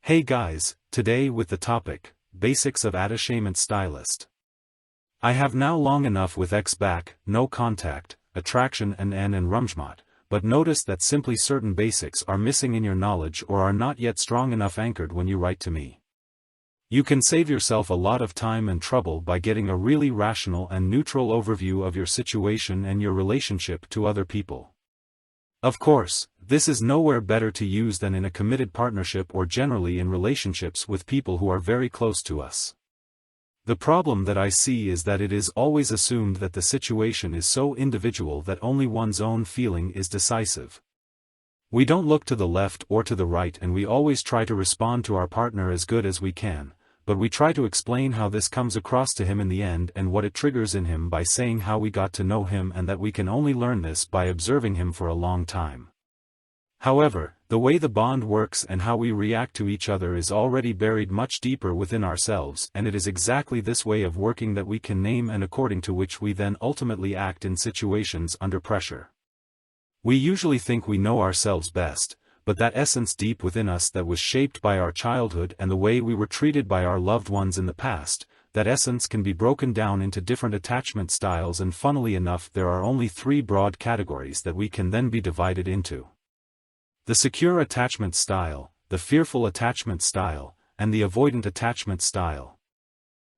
Hey guys, today with the topic, Basics of Attachment Stylist. I have now long enough with X back, no contact, attraction and N and rumjmat, but notice that simply certain basics are missing in your knowledge or are not yet strong enough anchored when you write to me. You can save yourself a lot of time and trouble by getting a really rational and neutral overview of your situation and your relationship to other people. Of course, this is nowhere better to use than in a committed partnership or generally in relationships with people who are very close to us. The problem that I see is that it is always assumed that the situation is so individual that only one's own feeling is decisive. We don't look to the left or to the right, and we always try to respond to our partner as good as we can, but we try to explain how this comes across to him in the end and what it triggers in him by saying how we got to know him and that we can only learn this by observing him for a long time. However, the way the bond works and how we react to each other is already buried much deeper within ourselves, and it is exactly this way of working that we can name and according to which we then ultimately act in situations under pressure. We usually think we know ourselves best, but that essence deep within us that was shaped by our childhood and the way we were treated by our loved ones in the past, that essence can be broken down into different attachment styles, and funnily enough there are only three broad categories that we can then be divided into. The secure attachment style, the fearful attachment style, and the avoidant attachment style.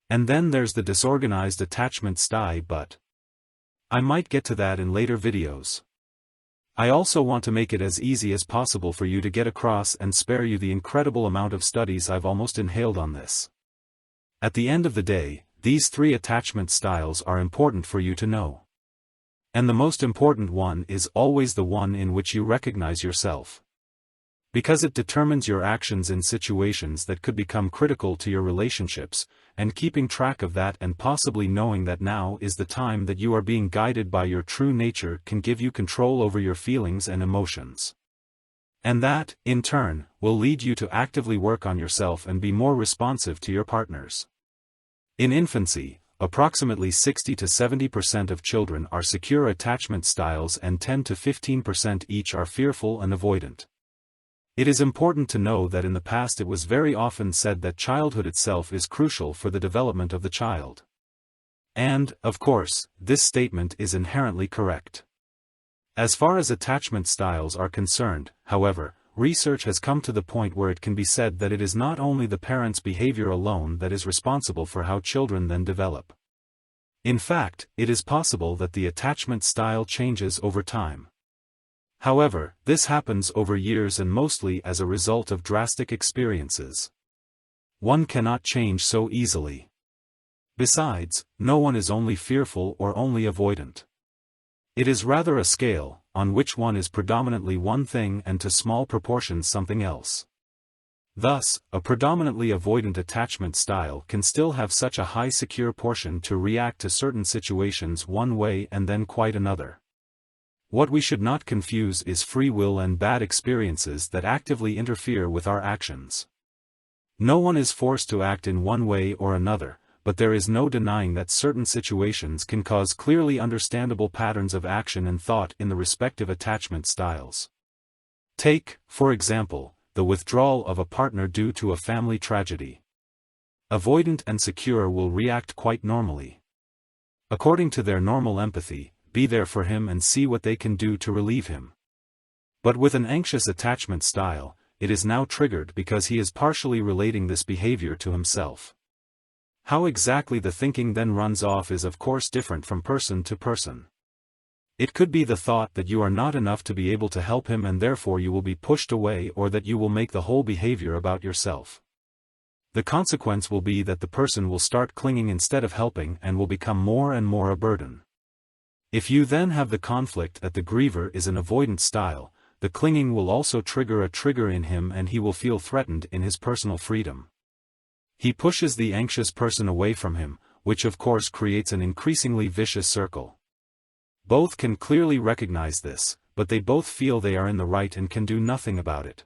And then there's the disorganized attachment style, but I might get to that in later videos. I also want to make it as easy as possible for you to get across and spare you the incredible amount of studies I've almost inhaled on this. At the end of the day, these three attachment styles are important for you to know. And the most important one is always the one in which you recognize yourself. Because it determines your actions in situations that could become critical to your relationships, and keeping track of that and possibly knowing that now is the time that you are being guided by your true nature can give you control over your feelings and emotions. And that, in turn, will lead you to actively work on yourself and be more responsive to your partners. In infancy, approximately 60 to 70% of children are secure attachment styles and 10 to 15% each are fearful and avoidant. It is important to know that in the past it was very often said that childhood itself is crucial for the development of the child. And, of course, this statement is inherently correct. As far as attachment styles are concerned, however, research has come to the point where it can be said that it is not only the parent's behavior alone that is responsible for how children then develop. In fact, it is possible that the attachment style changes over time. However, this happens over years and mostly as a result of drastic experiences. One cannot change so easily. Besides, no one is only fearful or only avoidant. It is rather a scale, on which one is predominantly one thing and to small proportions something else. Thus, a predominantly avoidant attachment style can still have such a high secure portion to react to certain situations one way and then quite another. What we should not confuse is free will and bad experiences that actively interfere with our actions. No one is forced to act in one way or another, but there is no denying that certain situations can cause clearly understandable patterns of action and thought in the respective attachment styles. Take, for example, the withdrawal of a partner due to a family tragedy. Avoidant and secure will react quite normally. According to their normal empathy, be there for him and see what they can do to relieve him. But with an anxious attachment style, it is now triggered because he is partially relating this behavior to himself. How exactly the thinking then runs off is of course different from person to person. It could be the thought that you are not enough to be able to help him and therefore you will be pushed away, or that you will make the whole behavior about yourself. The consequence will be that the person will start clinging instead of helping and will become more and more a burden. If you then have the conflict that the griever is an avoidant style, the clinging will also trigger a trigger in him and he will feel threatened in his personal freedom. He pushes the anxious person away from him, which of course creates an increasingly vicious circle. Both can clearly recognize this, but they both feel they are in the right and can do nothing about it.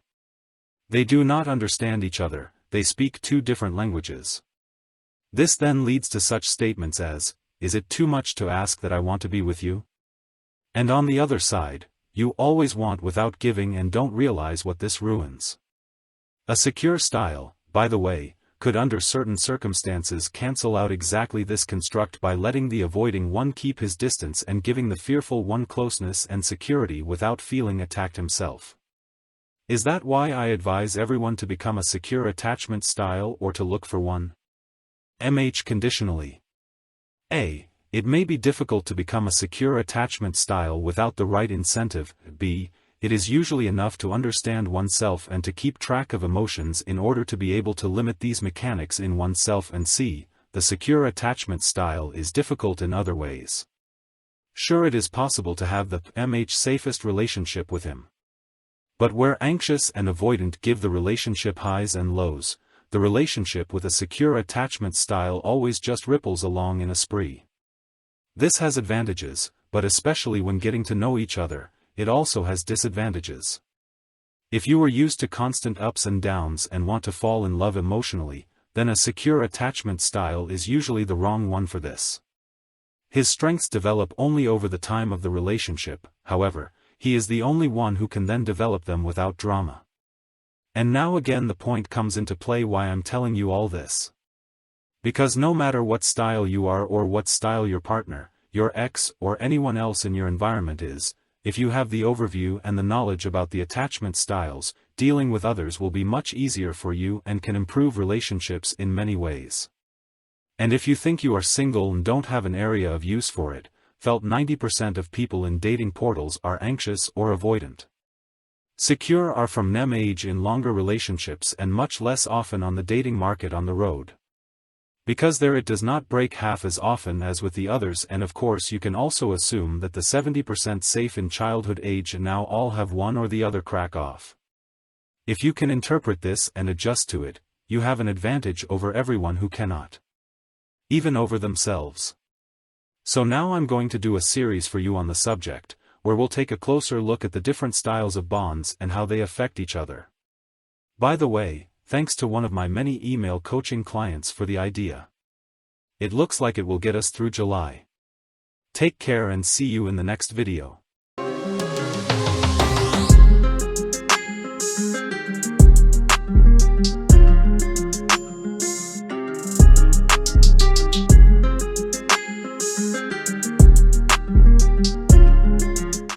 They do not understand each other, they speak two different languages. This then leads to such statements as, "Is it too much to ask that I want to be with you?" And on the other side, "You always want without giving and don't realize what this ruins." A secure style, by the way, could under certain circumstances cancel out exactly this construct by letting the avoiding one keep his distance and giving the fearful one closeness and security without feeling attacked himself. Is that why I advise everyone to become a secure attachment style or to look for one? Conditionally. A. It may be difficult to become a secure attachment style without the right incentive. B. It is usually enough to understand oneself and to keep track of emotions in order to be able to limit these mechanics in oneself. And C. The secure attachment style is difficult in other ways. Sure, it is possible to have the safest relationship with him. But where anxious and avoidant give the relationship highs and lows, the relationship with a secure attachment style always just ripples along in a spree. This has advantages, but especially when getting to know each other, it also has disadvantages. If you are used to constant ups and downs and want to fall in love emotionally, then a secure attachment style is usually the wrong one for this. His strengths develop only over the time of the relationship, however, he is the only one who can then develop them without drama. And now again the point comes into play why I'm telling you all this. Because no matter what style you are or what style your partner, your ex or anyone else in your environment is, if you have the overview and the knowledge about the attachment styles, dealing with others will be much easier for you and can improve relationships in many ways. And if you think you are single and don't have an area of use for it, felt 90% of people in dating portals are anxious or avoidant. Secure are from them age in longer relationships and much less often on the dating market on the road. Because there it does not break half as often as with the others, and of course you can also assume that the 70% safe in childhood age now all have one or the other crack off. If you can interpret this and adjust to it, you have an advantage over everyone who cannot. Even over themselves. So now I'm going to do a series for you on the subject, where we'll take a closer look at the different styles of bonds and how they affect each other. By the way, thanks to one of my many email coaching clients for the idea. It looks like it will get us through July. Take care and see you in the next video.